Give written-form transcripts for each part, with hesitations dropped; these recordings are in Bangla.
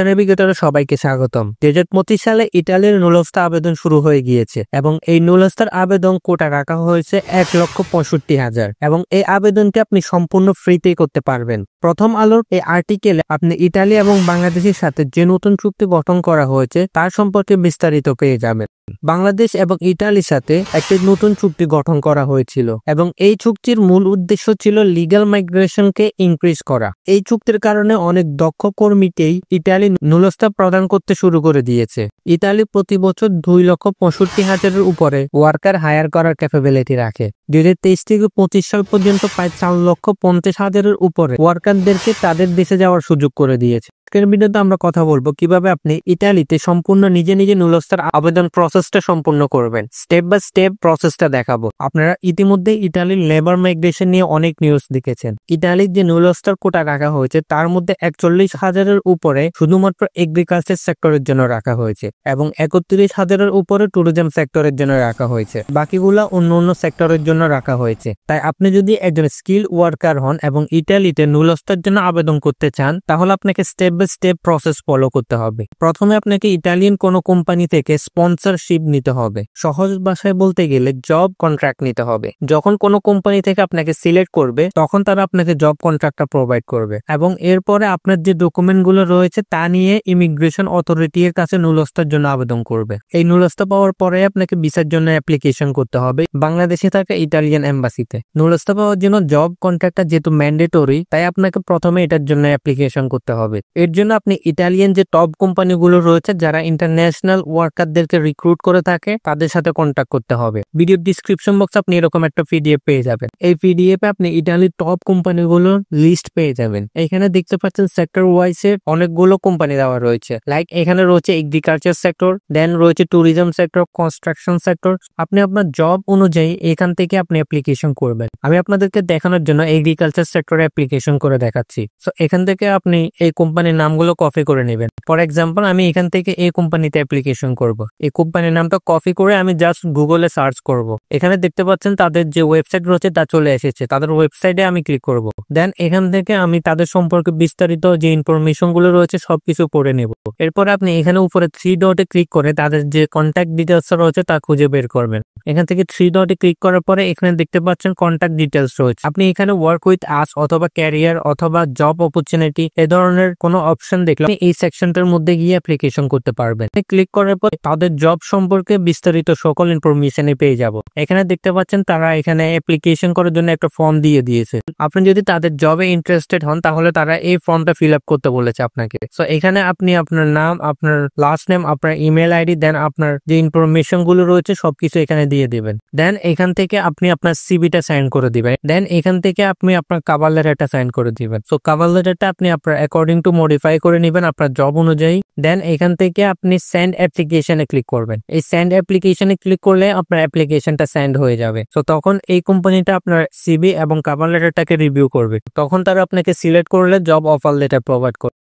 নেভিগেটরে সবাইকে স্বাগতম। 2025 সালে ইতালির নুলস্তা আবেদন শুরু হয়ে গিয়েছে এবং এই নুলস্তার আবেদন কোটা রাখা হয়েছে 1,65,000 এবং এই আবেদনটি আপনি সম্পূর্ণ ফ্রিতেই করতে পারবেন। প্রথম আলোর এই আর্টিকেলে আপনি ইতালি এবং বাংলাদেশের সাথে যে নতুন চুক্তি গঠন করা হয়েছে তার সম্পর্কে বিস্তারিত পেয়ে যাবেন। বাংলাদেশ এবং ইতালির সাথে একটি নতুন চুক্তি গঠন করা হয়েছিল এবং এই চুক্তির মূল উদ্দেশ্য ছিল লিগ্যাল মাইগ্রেশনকে ইনক্রিজ করা। এই চুক্তির কারণে অনেক দক্ষ কর্মীকেই ইতালি নুলস্তা প্রদান করতে শুরু করে দিয়েছে। ইতালি প্রতি বছর 2,65,000-এর উপরে ওয়ার্কার হায়ার করার ক্যাপাবিলিটি রাখে। 2023 থেকে 25 সাল পর্যন্ত প্রায় 4,50,000-এর উপরে ওয়ার্কারদেরকে তাদের দেশে যাওয়ার সুযোগ করে দিয়েছে। আজকের ভিডিওতে আমরা কথা বলবো কিভাবে আপনি ইতালিতে সম্পূর্ণ নিজে নুলস্তার আবেদন প্রসেসটা সম্পূর্ণ করবেন। স্টেপ বাই স্টেপ প্রসেসটা দেখাবো। আপনারা ইতিমধ্যে ইতালির লেবার মাইগ্রেশন নিয়ে অনেক নিউজ দেখেছেন। ইতালির যে নুলস্তার কোটা রাখা হয়েছে তার মধ্যে 41,000-এর উপরে শুধুমাত্র এগ্রিকালচার সেক্টরের জন্য রাখা হয়েছে এবং 31,000-এর উপরে ট্যুরিজম সেক্টরের জন্য রাখা হয়েছে। বাকিগুলা অন্য সেক্টরের জন্য রাখা হয়েছে। তাই আপনি যদি একজন স্কিল ওয়ার্কার হন এবং ইতালিতে নুলস্তার জন্য আবেদন করতে চান তাহলে আপনাকে step by step process follow করতে হবে। প্রথমে আপনাকে ইতালিয়ান কোনো কোম্পানি থেকে স্পন্সরশিপ নিতে হবে। সহজ ভাষায় বলতে গেলে জব কন্ট্রাক্ট নিতে হবে। যখন কোনো কোম্পানি থেকে আপনাকে সিলেক্ট করবে তখন তারা আপনাকে জব কন্ট্রাক্টটা প্রোভাইড করবে এবং এরপরে আপনার যে ডকুমেন্টগুলো রয়েছে তা নিয়ে ইমিগ্রেশন অথরিটির কাছে নুলস্তার জন্য আবেদন করবে। এই নুলস্তা পাওয়ার পরে আপনাকে ভিসার জন্য অ্যাপ্লিকেশন করতে হবে বাংলাদেশে থাকা ইতালিয়ান এম্বাসিতে। নুলস্তা পাওয়ার জন্য জব কন্ট্রাক্টটা যেহেতু ম্যান্ডেটরি তাই আপনাকে প্রথমে এটার জন্য অ্যাপ্লিকেশন করতে হবে। এর জন্য আপনি ইতালিয়ান যে টপ কোম্পানিগুলো রয়েছে যারা ইন্টারন্যাশনাল ওয়ার্কারদেরকে রিক্রুট করে থাকে তাদের সাথে কন্ট্যাক্ট করতে হবে। ভিডিও ডিসক্রিপশন বক্সে আপনি এরকম একটা পিডিএফ পেয়ে যাবেন। এই পিডিএফে আপনি ইতালির টপ কোম্পানিগুলোর লিস্ট পেয়ে যাবেন। এখানে দেখতে পাচ্ছেন সেক্টর ওয়াইজ এর অনেকগুলো কোম্পানি দেওয়া রয়েছে। লাইক এখানে রয়েছে এগ্রিকালচার সেক্টর, দেন রয়েছে ট্যুরিজম সেক্টর, কনস্ট্রাকশন সেক্টর। আপনি আপনার জব অনুযায়ী এখান থেকে আপনি অ্যাপ্লিকেশন করবেন। আমি আপনাদেরকে দেখানোর জন্য এগ্রিকালচার সেক্টরে অ্যাপ্লিকেশন করে দেখাচ্ছি। সো এখান থেকে আপনি এই কোম্পানির নামগুলো কপি করে নেবেন। ফর এক্সাম্পল আমি এখান থেকে এই কোম্পানিতে অ্যাপ্লিকেশন করব। এই কোম্পানির নামটা কপি করে আমি জাস্ট গুগলে সার্চ করব। এখানে দেখতে পাচ্ছেন তাদের যে ওয়েবসাইট রয়েছে তা চলে এসেছে। তাদের ওয়েবসাইটে আমি ক্লিক করব। দেন এখান থেকে আমি তাদের সম্পর্কে বিস্তারিত যে ইনফরমেশন গুলো রয়েছে সবকিছু পড়ে নেব। এরপর আপনি এখানে উপরে 3 ডটে ক্লিক করে তাদের যে কন্ট্যাক্ট ডিটেলস রয়েছে তা খুঁজে বের করবেন। এখান থেকে 3 ডটে ক্লিক করার পরে এখানে দেখতে পাচ্ছেন কন্ট্যাক্ট ডিটেলস রয়েছে। আপনি এখানে ওয়ার্ক উইথ আস অথবা ক্যারিয়ার অথবা জব অপরচুনিটি এ ধরনের কোনো অপশন দেখলে এই সেকশনটার মধ্যে গিয়ে অ্যাপ্লিকেশন করতে পারবেন। ক্লিক করার পর তাদের জব সম্পর্কে বিস্তারিত সকল ইনফরমেশনই পেয়ে যাব। এখানে দেখতে পাচ্ছেন তারা এখানে অ্যাপ্লিকেশন করার জন্য একটা ফর্ম দিয়ে দিয়েছে। আপনি যদি তাদের জবে ইন্টারেস্টেড হন তাহলে তারা এই ফর্মটা ফিল আপ করতে বলেছে আপনাকে। সো এখানে আপনি আপনার নাম, আপনার লাস্ট নেম, আপনার ইমেল আইডি, দেন আপনার যে ইনফরমেশন গুলো রয়েছে সবকিছু এখানে দিয়ে দিবেন। দেন এখান থেকে আপনি আপনার সিভিটা সাইন করে দিবেন। দেন এখান থেকে আপনি আপনার কভার লেটারটা সাইন করে দিবেন। সো কভার লেটারটা আপনি আপনার অ্যাকর্ডিং টু মডিফাই করে নেবেন আপনার জব অনুযায়ী। দেন এখান থেকে আপনি সেন্ড অ্যাপ্লিকেশনে ক্লিক করবেন। এই সেন্ড অ্যাপ্লিকেশনে ক্লিক করলে আপনার অ্যাপ্লিকেশনটা সেন্ড হয়ে যাবে। সো তখন এই কোম্পানিটা আপনার সিভি এবং কভার লেটারটাকে রিভিউ করবে। তখন তারা আপনাকে সিলেক্ট করলে জব অফার লেটার প্রোভাইড করবে।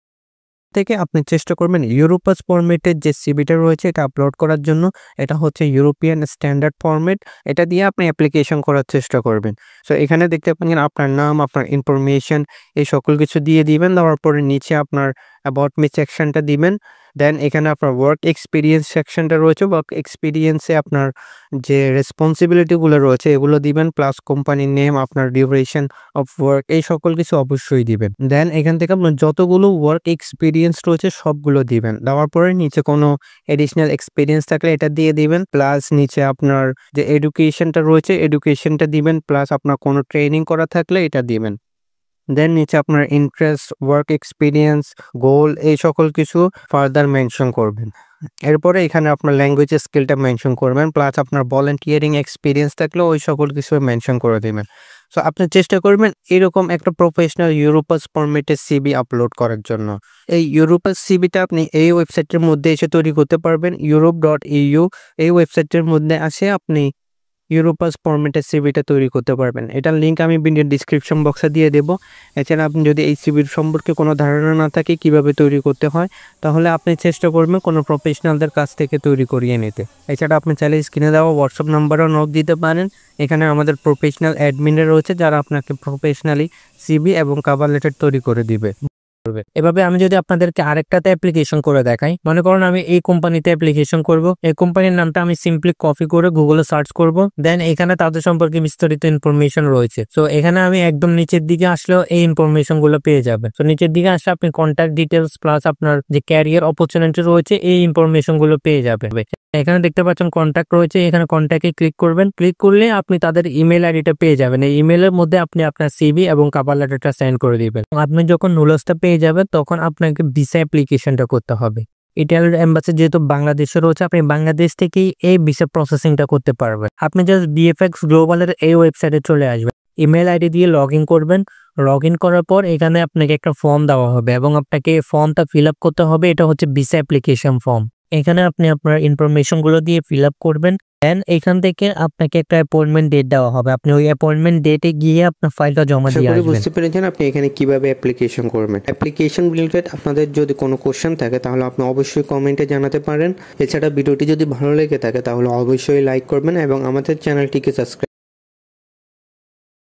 থেকে আপনি চেষ্টা করবেন ইউরোপাস ফরম্যাটের যে সিভিটা রয়েছে এটা আপলোড করার জন্য। এটা হচ্ছে ইউরোপিয়ান স্ট্যান্ডার্ড ফরম্যাট। এটা দিয়ে আপনি অ্যাপ্লিকেশন করার চেষ্টা করবেন। সো এখানে দেখতে পাচ্ছেন আপনার নাম, আপনার ইনফরমেশন এই সকল কিছু দিয়ে দিবেন। দেওয়ার পরে নিচে আপনার অ্যাবাউট মি সেকশনটা দিবেন। দেন এখানে আপনার ওয়ার্ক এক্সপিরিয়েন্স সেকশনটা রয়েছে। ওয়ার্ক এক্সপিরিয়েন্সে আপনার যে রেসপন্সিবিলিটিগুলো রয়েছে এগুলো দিবেন, প্লাস কোম্পানির নেম, আপনার ডিউরেশন অফ ওয়ার্ক এই সকল কিছু অবশ্যই দিবেন। দেন এখান থেকে আপনার যতগুলো ওয়ার্ক এক্সপিরিয়েন্স রয়েছে সবগুলো দিবেন। দেওয়ার পরে নিচে কোনো এডিশনাল এক্সপিরিয়েন্স থাকলে এটা দিয়ে দিবেন, প্লাস নিচে আপনার যে এডুকেশনটা রয়েছে এডুকেশনটা দিবেন, প্লাস আপনার কোনো ট্রেনিং করা থাকলে এটা দিবেন। দেন নিচে আপনার ইন্টারেস্ট, ওয়ার্ক এক্সপিরিয়েন্স, গোল এই সকল কিছু ফার্দার মেনশন করবেন। এরপরে এখানে আপনার ল্যাঙ্গুয়েজ স্কিলটা মেনশন করবেন, প্লাস আপনার ভলান্টিয়ারিং এক্সপিরিয়েন্স থাকলে ওই সকল কিছু মেনশন করে দেবেন। সো আপনি চেষ্টা করবেন এরকম একটা প্রফেশনাল ইউরোপাস ফরম্যাটের সিভি আপলোড করার জন্য। এই ইউরোপাস সিভিটা আপনি এই ওয়েবসাইটের মধ্যে এসে তৈরি করতে পারবেন। europe.eu এই ওয়েবসাইটের মধ্যে আসে আপনি ইউরোপাস ফরম্যাটের সিভিটা তৈরি করতে পারবেন। এটার লিঙ্ক আমি ভিডিও ডিসক্রিপশন বক্সে দিয়ে দেবো। এছাড়া আপনি যদি এই সিভির সম্পর্কে কোনো ধারণা না থাকে কিভাবে তৈরি করতে হয় তাহলে আপনি চেষ্টা করবেন কোনো প্রফেশনালদের কাছ থেকে তৈরি করিয়ে নিতে। এছাড়া আপনি চাইলে স্ক্রিনে দেওয়া হোয়াটসঅ্যাপ নাম্বারেও নক দিতে পারেন। এখানে আমাদের প্রফেশনাল অ্যাডমিনে রয়েছে যারা আপনাকে প্রফেশনালি সিভি এবং কভার লেটার তৈরি করে দিবে। এভাবে আমি যদি আপনাদেরকে আরেকটাতে অ্যাপ্লিকেশন করে দেখাই, মনে করুন আমি এই কোম্পানিতে অ্যাপ্লিকেশন করব, এই কোম্পানির নামটা আমি সিম্পলি কপি করে গুগলে সার্চ করব, দেন এখানে তাদের সম্পর্কে বিস্তারিত ইনফরমেশন রয়েছে। তো এখানে আমি একদম নিচের দিকে আসলেও এই ইনফরমেশন গুলো পেয়ে যাবেন। তো নিচের দিকে আসলে আপনি কন্ট্যাক্ট ডিটেলস প্লাস আপনার যে ক্যারিয়ার অপরচুনিটি রয়েছে এই ইনফরমেশন গুলো পেয়ে যাবেন। এখানে দেখতে পাচ্ছেন কন্ট্যাক্ট রয়েছে, এখানে কন্ট্যাক্টে ক্লিক করবেন। ক্লিক করলে আপনি তাদের ইমেল আইডিটা পেয়ে যাবেন। এই ইমেলের মধ্যে আপনি আপনার সিভি এবং কভার লেটারটা সেন্ড করে দিবেন। আপনি যখন নুলসটা পেয়ে যাবেন তখন আপনাকে ভিসা অ্যাপ্লিকেশনটা করতে হবে। ইটালির এম্বাসি যেহেতু বাংলাদেশে রয়েছে, আপনি বাংলাদেশ থেকেই এই ভিসা প্রসেসিংটা করতে পারবেন। আপনি জাস্ট বিএফএক্স গ্লোবালের এই ওয়েবসাইটে চলে আসবেন, ইমেল আইডি দিয়ে লগ ইন করবেন। লগ ইন করার পর এখানে আপনাকে একটা ফর্ম দেওয়া হবে এবং আপনাকে ফর্মটা ফিল আপ করতে হবে। এটা হচ্ছে ভিসা অ্যাপ্লিকেশন ফর্ম। এখানে আপনি আপনার ইনফরমেশন গুলো দিয়ে ফিল আপ করবেন। দেন এখান থেকে আপনাকে একটা অ্যাপয়েন্টমেন্ট ডেট দেওয়া হবে। আপনি ওই অ্যাপয়েন্টমেন্ট ডেটে গিয়ে আপনার ফাইলটা জমা দিয়ে আসবেন। বুঝতে পেরেছেন আপনি এখানে কিভাবে অ্যাপ্লিকেশন করবেন। অ্যাপ্লিকেশন রিলেটেড আপনাদের যদি কোনো কোশ্চেন থাকে তাহলে আপনি অবশ্যই কমেন্টে জানাতে পারেন। এছাড়া ভিডিওটি যদি ভালো লেগে থাকে তাহলে অবশ্যই লাইক করবেন এবং আমাদের চ্যানেলটিকে সাবস্ক্রাইব